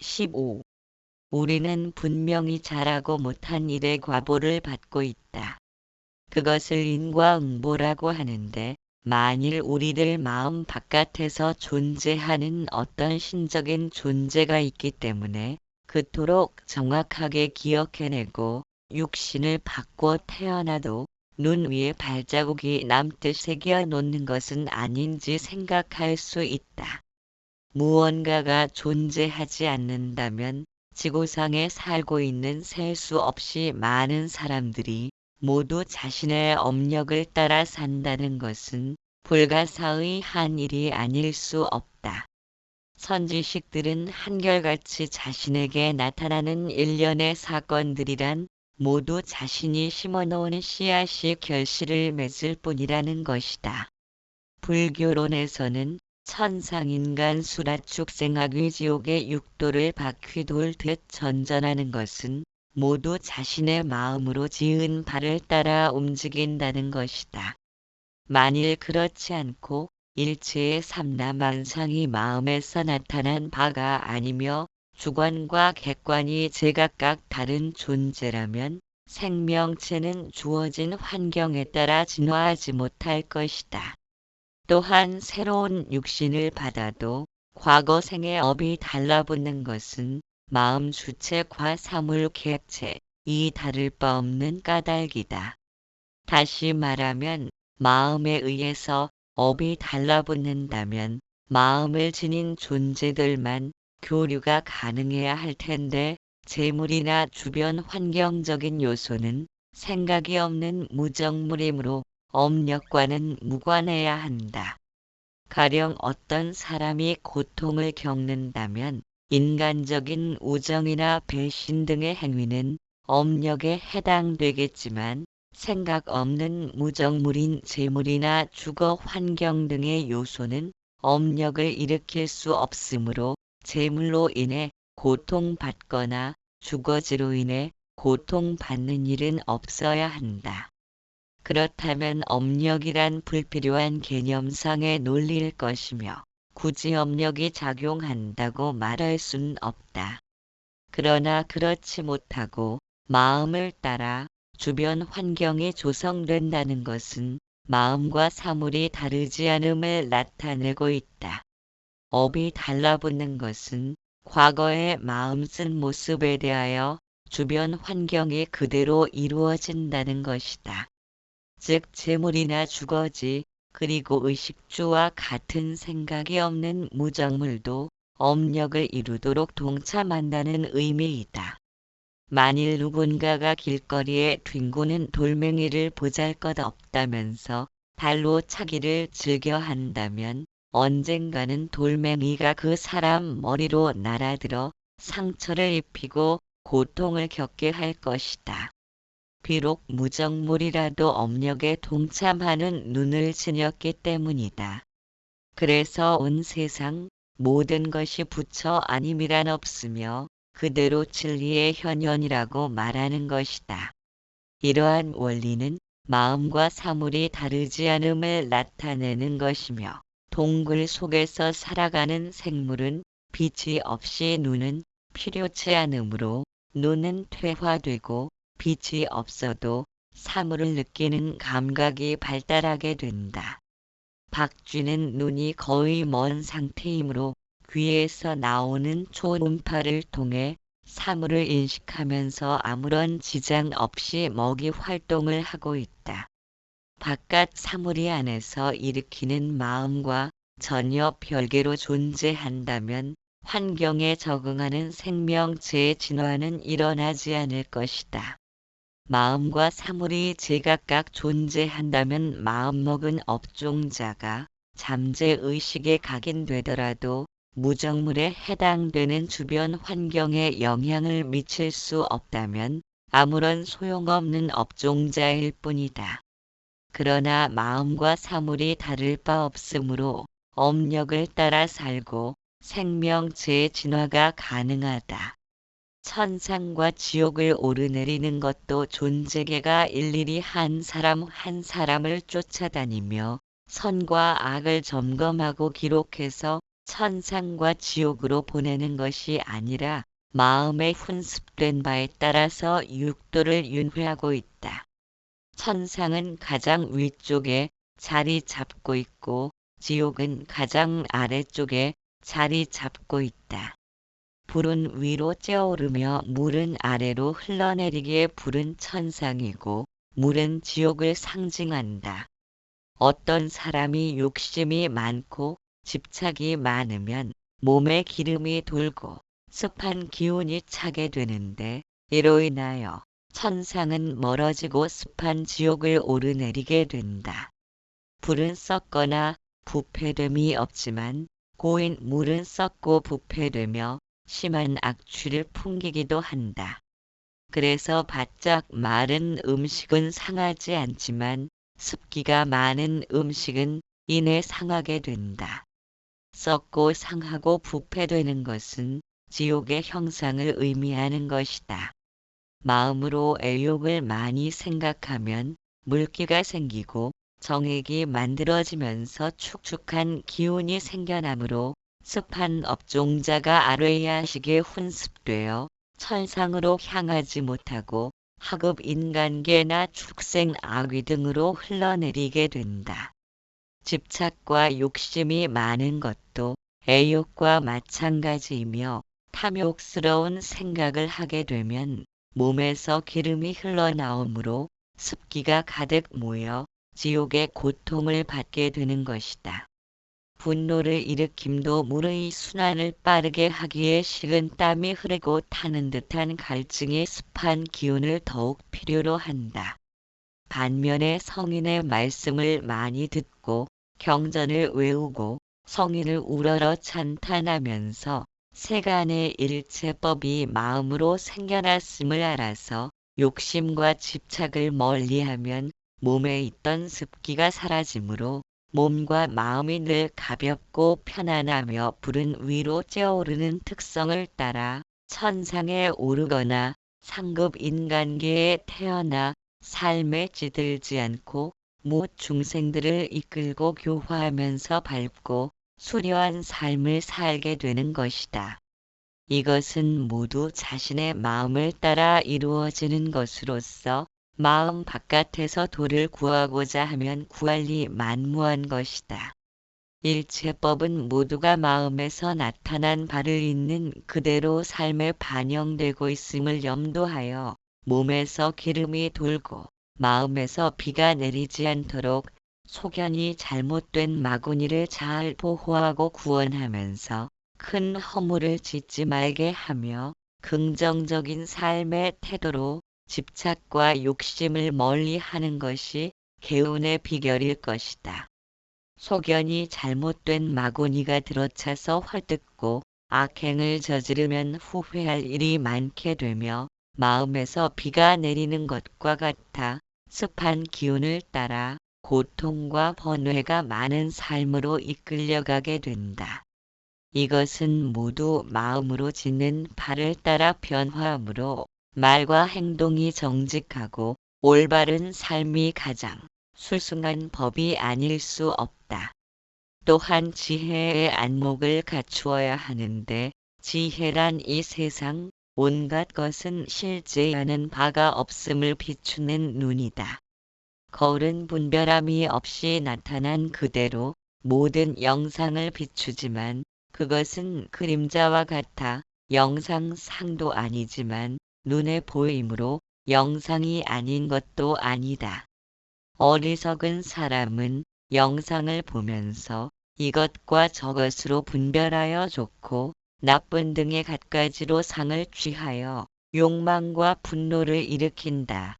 15. 우리는 분명히 잘하고 못한 일의 과보를 받고 있다. 그것을 인과응보라고 하는데 만일 우리들 마음 바깥에서 존재하는 어떤 신적인 존재가 있기 때문에 그토록 정확하게 기억해내고 육신을 바꿔 태어나도 눈 위에 발자국이 남듯 새겨 놓는 것은 아닌지 생각할 수 있다. 무언가가 존재하지 않는다면 지구상에 살고 있는 셀 수 없이 많은 사람들이 모두 자신의 업력을 따라 산다는 것은 불가사의한 일이 아닐 수 없다. 선지식들은 한결같이 자신에게 나타나는 일련의 사건들이란 모두 자신이 심어놓은 씨앗이 결실을 맺을 뿐이라는 것이다. 불교론에서는 천상인간 수라축생악의 지옥의 육도를 바퀴 돌듯 전전하는 것은 모두 자신의 마음으로 지은 바를 따라 움직인다는 것이다. 만일 그렇지 않고 일체의 삼라만상이 마음에서 나타난 바가 아니며 주관과 객관이 제각각 다른 존재라면 생명체는 주어진 환경에 따라 진화하지 못할 것이다. 또한 새로운 육신을 받아도 과거 생의 업이 달라붙는 것은 마음 주체과 사물 객체이 다를 바 없는 까닭이다. 다시 말하면 마음에 의해서 업이 달라붙는다면 마음을 지닌 존재들만 교류가 가능해야 할 텐데 재물이나 주변 환경적인 요소는 생각이 없는 무정물이므로 업력과는 무관해야 한다. 가령 어떤 사람이 고통을 겪는다면 인간적인 우정이나 배신 등의 행위는 업력에 해당되겠지만 생각 없는 무정물인 재물이나 주거 환경 등의 요소는 업력을 일으킬 수 없으므로 재물로 인해 고통받거나 주거지로 인해 고통받는 일은 없어야 한다. 그렇다면 업력이란 불필요한 개념상의 논리일 것이며 굳이 업력이 작용한다고 말할 수는 없다. 그러나 그렇지 못하고 마음을 따라 주변 환경이 조성된다는 것은 마음과 사물이 다르지 않음을 나타내고 있다. 업이 달라붙는 것은 과거의 마음 쓴 모습에 대하여 주변 환경이 그대로 이루어진다는 것이다. 즉 재물이나 주거지 그리고 의식주와 같은 생각이 없는 무정물도 업력을 이루도록 동참한다는 의미이다. 만일 누군가가 길거리에 뒹구는 돌멩이를 보잘것없다면서 발로 차기를 즐겨 한다면 언젠가는 돌멩이가 그 사람 머리로 날아들어 상처를 입히고 고통을 겪게 할 것이다. 비록 무정물이라도 업력에 동참하는 눈을 지녔기 때문이다. 그래서 온 세상 모든 것이 부처 아님이란 없으며 그대로 진리의 현현이라고 말하는 것이다. 이러한 원리는 마음과 사물이 다르지 않음을 나타내는 것이며 동굴 속에서 살아가는 생물은 빛이 없이 눈은 필요치 않으므로 눈은 퇴화되고 빛이 없어도 사물을 느끼는 감각이 발달하게 된다. 박쥐는 눈이 거의 먼 상태이므로 귀에서 나오는 초음파를 통해 사물을 인식하면서 아무런 지장 없이 먹이 활동을 하고 있다. 바깥 사물이 안에서 일으키는 마음과 전혀 별개로 존재한다면 환경에 적응하는 생명체의 진화는 일어나지 않을 것이다. 마음과 사물이 제각각 존재한다면 마음먹은 업종자가 잠재의식에 각인되더라도 무정물에 해당되는 주변 환경에 영향을 미칠 수 없다면 아무런 소용없는 업종자일 뿐이다. 그러나 마음과 사물이 다를 바 없으므로 업력을 따라 살고 생명체의 진화가 가능하다. 천상과 지옥을 오르내리는 것도 존재계가 일일이 한 사람 한 사람을 쫓아다니며 선과 악을 점검하고 기록해서 천상과 지옥으로 보내는 것이 아니라 마음의 훈습된 바에 따라서 육도를 윤회하고 있다. 천상은 가장 위쪽에 자리 잡고 있고 지옥은 가장 아래쪽에 자리 잡고 있다. 불은 위로 쬐오르며 물은 아래로 흘러내리기에 불은 천상이고 물은 지옥을 상징한다. 어떤 사람이 욕심이 많고 집착이 많으면 몸에 기름이 돌고 습한 기운이 차게 되는데 이로 인하여 천상은 멀어지고 습한 지옥을 오르내리게 된다. 불은 썩거나 부패됨이 없지만 고인 물은 썩고 부패되며 심한 악취를 풍기기도 한다. 그래서 바짝 마른 음식은 상하지 않지만 습기가 많은 음식은 이내 상하게 된다. 썩고 상하고 부패되는 것은 지옥의 형상을 의미하는 것이다. 마음으로 애욕을 많이 생각하면 물기가 생기고 정액이 만들어지면서 축축한 기운이 생겨나므로 습한 업종자가 아뢰야식에 훈습되어 천상으로 향하지 못하고 하급 인간계나 축생 악귀 등으로 흘러내리게 된다. 집착과 욕심이 많은 것도 애욕과 마찬가지이며 탐욕스러운 생각을 하게 되면 몸에서 기름이 흘러나오므로 습기가 가득 모여 지옥의 고통을 받게 되는 것이다. 분노를 일으킴도 물의 순환을 빠르게 하기에 식은 땀이 흐르고 타는 듯한 갈증이 습한 기운을 더욱 필요로 한다. 반면에 성인의 말씀을 많이 듣고 경전을 외우고 성인을 우러러 찬탄하면서 세간의 일체법이 마음으로 생겨났음을 알아서 욕심과 집착을 멀리하면 몸에 있던 습기가 사라지므로 몸과 마음이 늘 가볍고 편안하며 불은 위로 쬐오르는 특성을 따라 천상에 오르거나 상급 인간계에 태어나 삶에 찌들지 않고 못 중생들을 이끌고 교화하면서 밝고 수려한 삶을 살게 되는 것이다. 이것은 모두 자신의 마음을 따라 이루어지는 것으로서 마음 바깥에서 도를 구하고자 하면 구할리 만무한 것이다. 일체법은 모두가 마음에서 나타난 바를 있는 그대로 삶에 반영되고 있음을 염두하여 몸에서 기름이 돌고 마음에서 비가 내리지 않도록 소견이 잘못된 마구니를 잘 보호하고 구원하면서 큰 허물을 짓지 말게 하며 긍정적인 삶의 태도로 집착과 욕심을 멀리하는 것이 개운의 비결일 것이다. 소견이 잘못된 마구니가 들어차서 헐뜯고 악행을 저지르면 후회할 일이 많게 되며 마음에서 비가 내리는 것과 같아 습한 기운을 따라 고통과 번뇌가 많은 삶으로 이끌려가게 된다. 이것은 모두 마음으로 짓는 바를 따라 변화하므로 말과 행동이 정직하고 올바른 삶이 가장 수승한 법이 아닐 수 없다. 또한 지혜의 안목을 갖추어야 하는데 지혜란 이 세상 온갖 것은 실제하는 바가 없음을 비추는 눈이다. 거울은 분별함이 없이 나타난 그대로 모든 영상을 비추지만 그것은 그림자와 같아 영상상도 아니지만 눈에 보이므로 영상이 아닌 것도 아니다. 어리석은 사람은 영상을 보면서 이것과 저것으로 분별하여 좋고 나쁜 등의 갖가지로 상을 취하여 욕망과 분노를 일으킨다.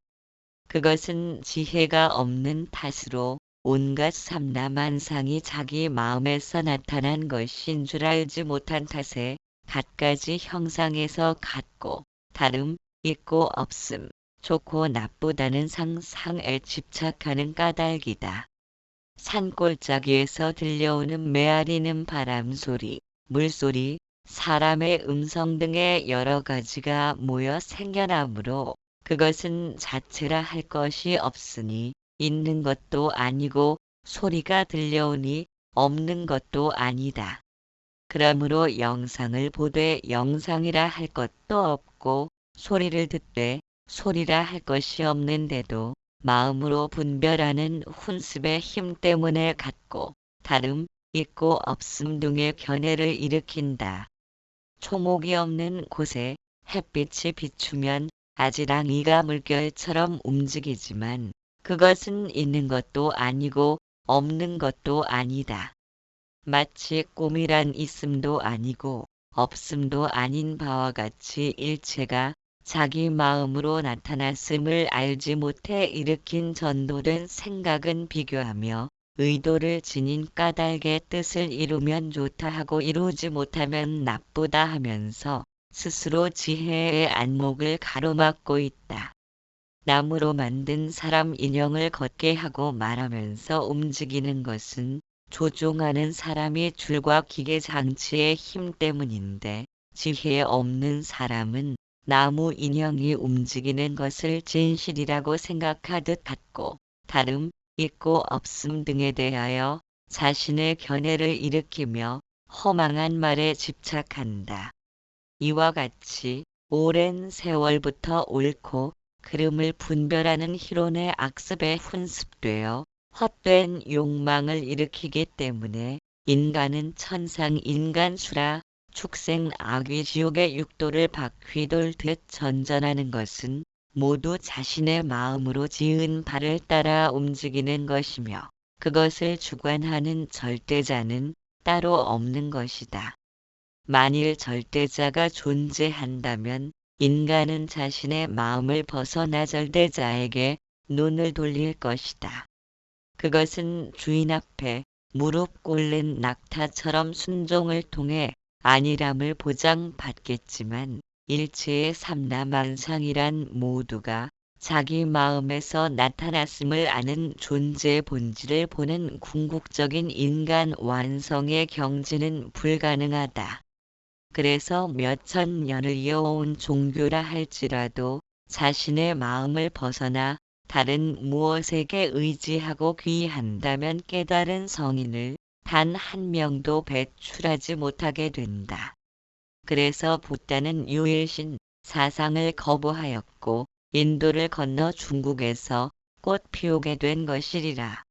그것은 지혜가 없는 탓으로 온갖 삼라만상이 자기 마음에서 나타난 것인 줄 알지 못한 탓에 갖가지 형상에서 같고 다름 있고 없음, 좋고 나쁘다는 상상에 집착하는 까닭이다. 산골짜기에서 들려오는 메아리는 바람소리, 물소리, 사람의 음성 등의 여러 가지가 모여 생겨나므로 그것은 자체라 할 것이 없으니 있는 것도 아니고 소리가 들려오니 없는 것도 아니다. 그러므로 영상을 보되 영상이라 할 것도 없고 소리를 듣되 소리라 할 것이 없는데도 마음으로 분별하는 훈습의 힘 때문에 같고 다름, 있고 없음 등의 견해를 일으킨다. 초목이 없는 곳에 햇빛이 비추면 아지랑이가 물결처럼 움직이지만 그것은 있는 것도 아니고 없는 것도 아니다. 마치 꿈이란 있음도 아니고 없음도 아닌 바와 같이 일체가 자기 마음으로 나타났음을 알지 못해 일으킨 전도된 생각은 비교하며 의도를 지닌 까닭의 뜻을 이루면 좋다 하고 이루지 못하면 나쁘다 하면서 스스로 지혜의 안목을 가로막고 있다. 나무로 만든 사람 인형을 걷게 하고 말하면서 움직이는 것은 조종하는 사람이 줄과 기계 장치의 힘 때문인데 지혜 없는 사람은 나무 인형이 움직이는 것을 진실이라고 생각하듯 같고 다름, 있고 없음 등에 대하여 자신의 견해를 일으키며 허망한 말에 집착한다. 이와 같이 오랜 세월부터 옳고 그름을 분별하는 희론의 악습에 훈습되어 헛된 욕망을 일으키기 때문에 인간은 천상 인간수라 축생 악귀 지옥의 육도를 바퀴 돌듯 전전하는 것은 모두 자신의 마음으로 지은 바를 따라 움직이는 것이며 그것을 주관하는 절대자는 따로 없는 것이다. 만일 절대자가 존재한다면 인간은 자신의 마음을 벗어나 절대자에게 눈을 돌릴 것이다. 그것은 주인 앞에 무릎 꿇는 낙타처럼 순종을 통해 안일함을 보장받겠지만 일체의 삼라만상이란 모두가 자기 마음에서 나타났음을 아는 존재의 본질을 보는 궁극적인 인간 완성의 경지는 불가능하다. 그래서 몇천 년을 이어온 종교라 할지라도 자신의 마음을 벗어나 다른 무엇에게 의지하고 귀의한다면 깨달은 성인을 단 한 명도 배출하지 못하게 된다. 그래서 붓다는 유일신 사상을 거부하였고 인도를 건너 중국에서 꽃 피우게 된 것이리라.